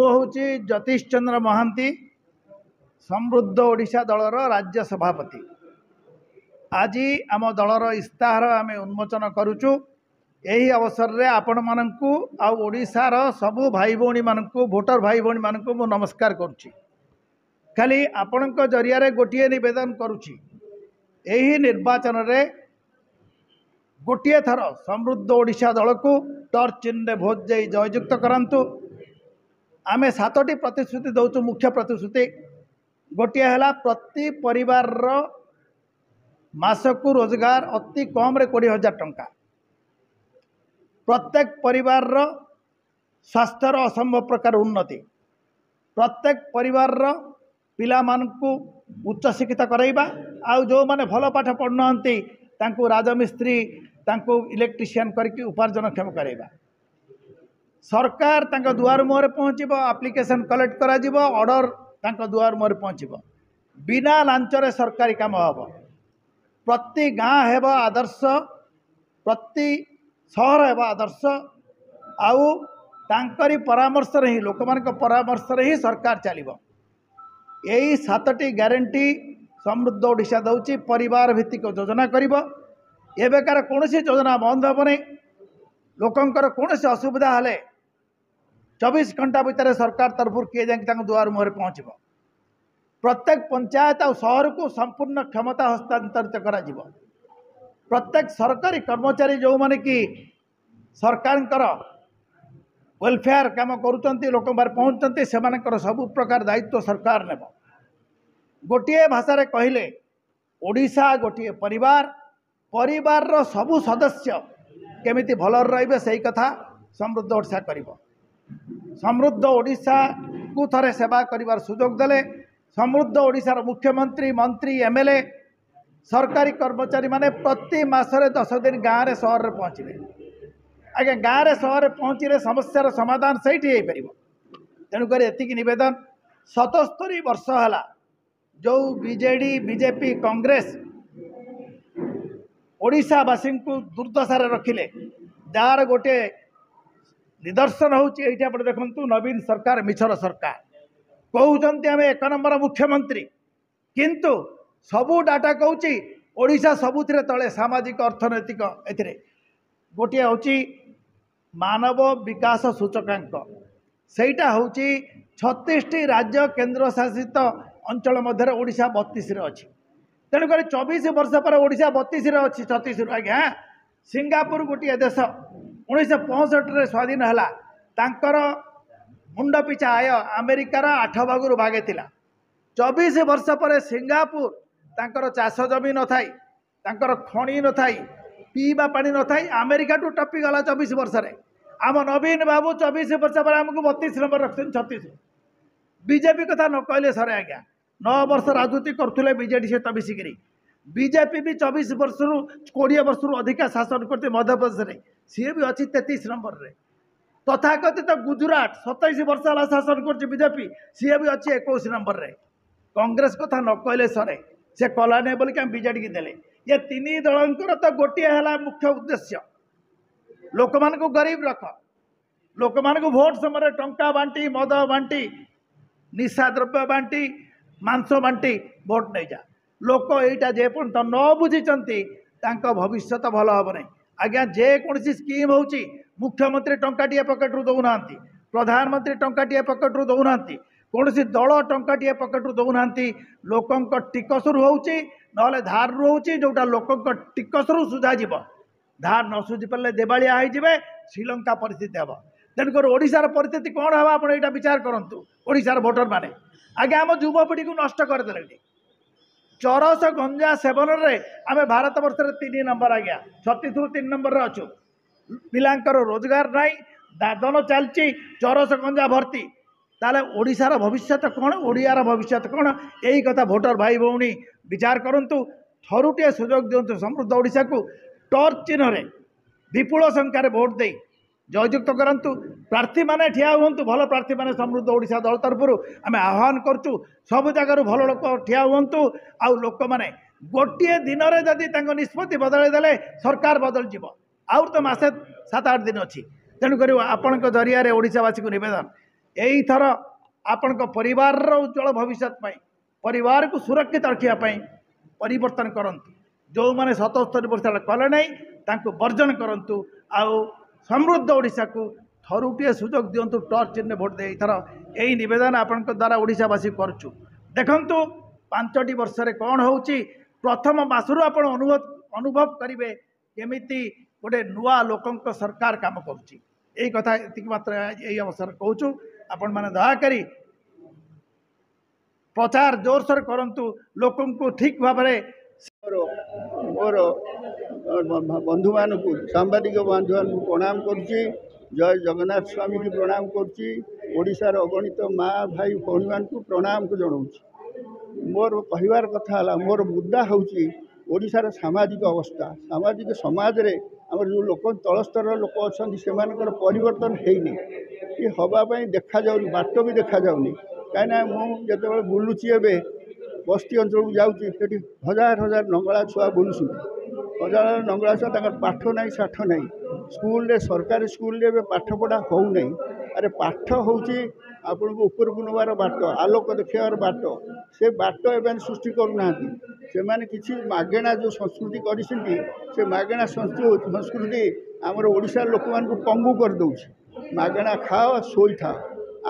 हूँ जतीश चंद्र महांती समृद्ध ओडिशा दलर राज्य सभापति। आज आम दलर इस्ताहार आम उन्मोचन करुचु। यही अवसर में आपण मानकु आ ओडिशार सबु भाई भौणी मानकु भोटर भाई भौणी मानकु मु नमस्कार करुच्ची। खाली आपणक जरिया गोटे निवेदन करुच्ची, यही निर्वाचन रे गोटे थर समृद्ध ओडिशा दल को टर्च चिन्ह रे भोट दे जययुक्त करंतु। आमे 7टी प्रतिश्रुति दौचु। मुख्य प्रतिश्रुति गोटे है प्रति परिवार मासकु रोजगार अति कम रे 20,000 टंका। प्रत्येक परिवार स्वास्थ्यर असंभव प्रकार उन्नति। प्रत्येक परिवार पिला मानकु उच्च शिक्षित कराइबा। आ जो माने भल पाठ पढ़ुना तांकु राजमिस्त्री तांकु इलेक्ट्रीशियन करके उपार्जन क्षम कराइबा। सरकार तांका दुआर मुहर पहुँचब, एप्लिकेशन कलेक्ट करा जिवो, ऑर्डर तांका दुआर मुहर पहुँचब। बिना लांचरे सरकारी काम हब। प्रति गाँ हेब आदर्श, प्रति सहर हेब आदर्श। आउ तांकरी परामर्श रे ही लोकमानक परामर्श रे ही सरकार चलिबो। यही 7टी ग्यारंटी समृद्ध ओडिशा दौची। परिवार भित्तिक योजना करिबो। एबेकार कोनोसी योजना बंद हेब नहीं। लोकंकर कोनोसी असुविधा हेले 24 घंटा भितर सरकार तरफ किए जाए दुआर मुहर पहुँचब। प्रत्येक पंचायत और शहर को संपूर्ण क्षमता हस्तांतरित करा जिवो। प्रत्येक सरकारी कर्मचारी जो माने कि सरकार वेलफेयर काम करुचंती, लोक बार पहुँचती, से सब प्रकार दायित्व सरकार नेब। गोटे भाषा रे कहले ओडिशा गोटे परिवार। परिवार रो सबु सदस्य केमिति भल रहिबे सही कथा समृद्ध ओडिशा करिबो। समृद्ध ओडिशा को थरे सेवा करिवार सुजोग देले समृद्ध ओडिशार मुख्यमंत्री मंत्री एमएलए सरकारी कर्मचारी माने प्रति मासरे 10 दिन गाँव रे शहर रे पहुँचबे। आगे गाँव रे शहर रे पहुँचले समस्यार समाधान सहीठी हो पारिबो। तेणुक एतिक निवेदन 77 वर्ष है जो बीजेडी बीजेपी कांग्रेस ओडिशावासी को दुर्दशा रखिले, जार गोटे निदर्शन होती देखु नवीन सरकार मिछर सरकार कहते आम 1 नंबर मुख्यमंत्री, किंतु सबू डाटा कहूँ ओडिशा सबुथिरे तले सामाजिक अर्थनैतिक एथिरे गोटे हूँ मानव विकास सूचकांक। सेटा हूँ 36टी राज्य केंद्र शासित अंचल मध्य ओडिशा 32 रे अच्छी। तेणुक 24 वर्ष पर ओडिशा 32 रे अच्छी 36 रु। आज्ञा सिंगापुर गोटे देश 1965 स्वाधीन है। तांकर मुंड पिछा आय अमेरिकार 8 भागु भागे थिला। 24 वर्ष पर सिंगापुर तांकर चाष जमी न थाई, तांकर खणी न थाई, पीवा पानी न थाई, अमेरिका टू टपी गला 24 वर्ष रे। आम नवीन बाबू 24 वर्ष पर आमको 32 नंबर रखते 36। बीजेपी कथा न कहले सर आज्ञा 9 वर्ष राजनीति करथुले बीजेडी सहित मिसिकरी। बीजेपी भी 24 वर्ष 20 वर्ष अधिका शासन करते मध्य प्रदेश में, सी भी अच्छी 33 नंबर रे। तथाकथित गुजरात 27 वर्ष है शासन कर बीजेपी, सी भी अच्छी 21 नंबर रे। कांग्रेस कथा न कहले सरे, से कला नहीं बोल बीजेडी की देले। ये 3 दलंकर तो गोटे है मुख्य उद्देश्य लोक मान को गरीब रख, लोक मान को भोट समय टंका बांटी, मद बांटी, निशा द्रव्य बांटी, मांस बांटी भोट नहीं जा। लोक यहीटा जे पर्यंत न बुझीचंती भविष्य भल हम नहीं। आज्ञा जेकोसी स्कीम हो मुख्यमंत्री टंकाटे पकेट्रु दौना, प्रधानमंत्री टंकाटे पकेट्रु दौना, कौन दल टंकाटे पकेट्रु दौना। लोकंक टिकसरू होची नले धार रु होची, जोटा लोकंक टिकसरू सुझा जीव। धार न सुझी पारे देवालिया हो श्रीलंका परिस्थिति हम। तेणुकर ओडिशार परिस्थिति कौन है आप विचार करूँ। ओडिशार भोटर माने आगे आम युवपीढ़ी को नष्ट करदे। चरस गंजा सेवन रे आम भारत वर्ष 3 नंबर आज्ञा 36 रु 3 नंबर अच्छु। पिलांकर रोजगार नाई, दादन चलती, चरस गंजा भर्ती। ताले ओडिशार भविष्य कौन, ओडियार भविष्य कौन, यही कथा भोटर भाई भौणी विचार करूँ। थरुटे सुजोग दिंतु समृद्ध ओडिशा को टर्च चिन्ह रे विपुल संख्यार भोट दे जययुक्त करंतु। प्रार्थी माने ठिया हुंतु, भल प्रार्थी माने समृद्ध ओडिशा दल तरफ आम आह्वान करचु। सब जगार भल लोक ठिया हुंतु। आ लोक माने गोटे दिन में जदि निष्पत्ति बदल देले सरकार बदल जीव। आउर तो मासे 7-8 दिन अच्छी। तेणुक आपण जरिया ओडिशावासी को निवेदन यही थर आपण परिवार उज्जवल भविष्य परिवार को सुरक्षित रखापी परिवर्तन करंतु जो मैंने 77 वर्ष कले नहीं वर्जन करंतु आउ समृद्ध ओडिशा को थरुटे सुजोग दिंतु टर्च चिन्ह भोट दे थर यही नवेदन आपण द्वारा ओडिशावासी करुचु देखंतु 5 वर्ष कौन हो प्रथम मासरू आप अनुभव करेंगे केमिति गोटे नुआ लोक सरकार काम करुच्ची यही कथा ये मात्र यही अवसर कहूँ आपण मैंने दयाकोरी प्रचार जोरसोर करंतु लोक को ठीक भाव मोर बंधु मान सांबादिक बंधु मान प्रणाम करुच्ची जय जगन्नाथ स्वामी की प्रणाम करुच्ची ओडिशार अगणित माँ भाई भौणी मान प्रणाम को जनाऊँ मोर कहबार कथा है मोर मुद्दा हूँ ओडिशार सामाजिक अवस्था सामाजिक समाज रे आमर जो लोक तल स्तर लोक अच्छा से परिवर्तन होनी ये हवापाई देखा जाऊनी बाट भी देखा जाऊनी कहीं मुझे बुलूची एवं बस्ती अंचल को जाऊँगी हजार हजार नंगला छुआ बुलूँ हजार नंगला छुआ पाठ ना साठ ना स्कूल रे सरकारी स्कूल रे पाठ पढ़ा हो नहीं अरे पाठ हूँ आपण को ऊपर को नवार बाट आलोक देखार बाट से बाट एवं सृष्टि करूना से माने किसी मागेणा जो संस्कृति कर मागेणा संस्कृति आमर ओडिशा लोक मान पंगु कर दौर मागेणा खाओ शोई था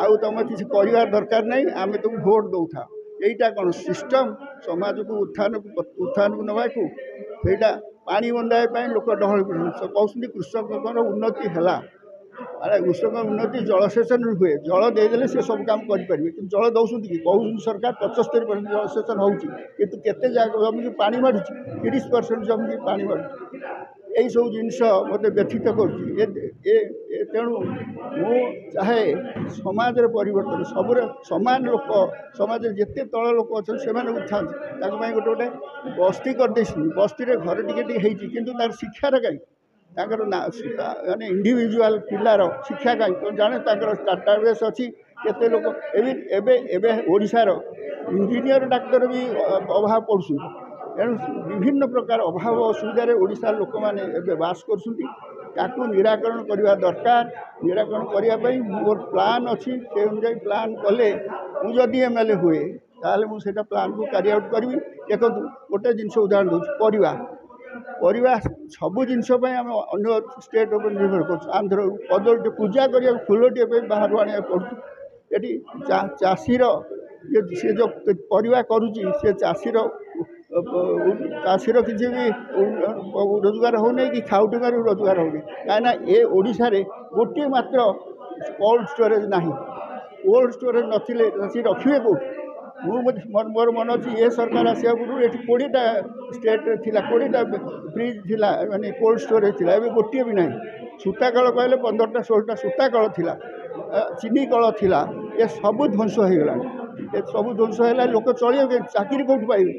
आउ तुम किसी कर दरकार नहीं आम तुम भोट दौ था यहीटा कौन सिस्टम समाज को उत्थान को नवा सहीटा पानी बंधाई लोक डहल कहते कृषक उन्नति है अरे कृषक उन्नति जलसेचन हुए जल देदेले से सब काम करेंगे कि जल दौरान कि कहूँ सरकार 75% जलसेचन होते जमी पानी मारूँ 30% जमी पानी मारूँ यही सब जिनस मत व्यथित करेणु मु चाहे समाज परिवर्तन सब सामान लोक समाज जिते तल लोक अच्छा से था गोटे गोटे बस्ती करदे बस्ती घर टे कि तार शिक्षार कहीं माने इंडिविजुअल पिलार शिक्षा कहीं जाने डाटाबेस अच्छी केते लोक एवं ओडिशार इंजीनियर डाक्तर भी अभाव पड़ुं तेणु विभिन्न प्रकार अभाव असुविधार ओडिशा लोक मैंने बास कर निराकरण करने दरकार निराकरण करने मोर प्लान अच्छी से अनुजाई प्लान कले मुझे एमएलए हुए ताले मुझे प्लान को क्यारि आउट करी देखो गोटे जिनस उदाहरण दूसरी परिवा सबू जिनस आम अन्य स्टेट उपर निर्भर कर आंध्र कदली पूजा करने फुलटे बाहर आने पड़ू ये चाषीर सी जो परिवा करुच्ची से चाषीर किसी भी रोजगार होने कि खाउटी रोजगार होनी कहीं ये ओडिशा रे गोटे मात्र कोल्ड स्टोरेज ना कोल्ड स्टोरेज नथिले चाषी रखिए कौट मोर मन अच्छी ये सरकार आसा पूर्व ये 20टा स्टेट थिला 20टा फ्रिज थिला माने कोल्ड स्टोरेज थिला एबे गोटे भी ना सूता कल कहले 15टा 16टा सूता कल थिला चीनी कल थिला ये सब ध्वंस हो गला ये सब ध्वंस है लोक चलिए चाकरी कौट पाइबे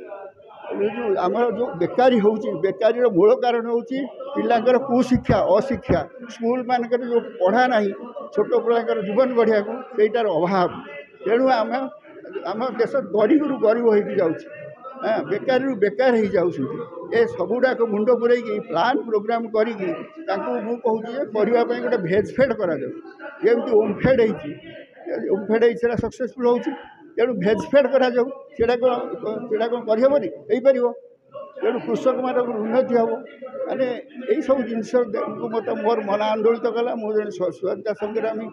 आमर जो बेकारी हो बेकारी मूल कारण हूँ पिलांकर कुशिक्षा अशिक्षा स्कूल मानक जो पढ़ा ना छोट पिलांकर जीवन गढ़िया को सहीटार अभाव तेणु आम आम देश गरीब रु गरीब हो जाऊँ बेकारी बेकार हो जाऊँ ये सबुड़ाक मुंड पूरे प्लान प्रोग्राम करी कहूँ गोटे भेज फेड करमती ओमफेड ओमफेड है सक्सेसफुल हो तेणु भेज फेड करा कौन करहबनी हो तेणु कृषक मान उन्नति हम माने यही सब जिनस मत मोर मन आंदोलित कला मुझे स्वतंत्रता संग्रामी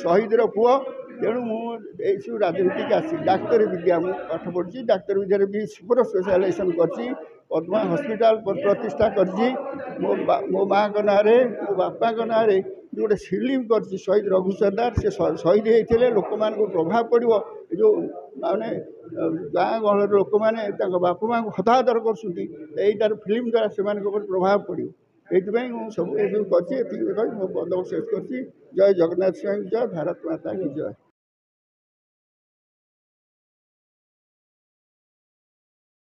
शहीदर पुओ तेणु मुझे सब राजनीतिक आसी डाक्तर विद्या मुझे पाठ पढ़ी डाक्तर विद्या भी सुपर स्पेशलाइजेशन कर पद्मा हस्पिटाल प्रतिष्ठा कर मो माँ ना मो बापा ना गोटे फिल्म कर शहीद रघु सरदार से शहीद होते लोक मान प्रभाव पड़ो जो माने गाँ गहल लोक मैंने बापा माँ को हताहतर कर फिल्म द्वारा से प्रभाव पड़ो ये सब कर बंदोबस्त कर जय जगन्नाथ स्वामी जय भारत माता की जय।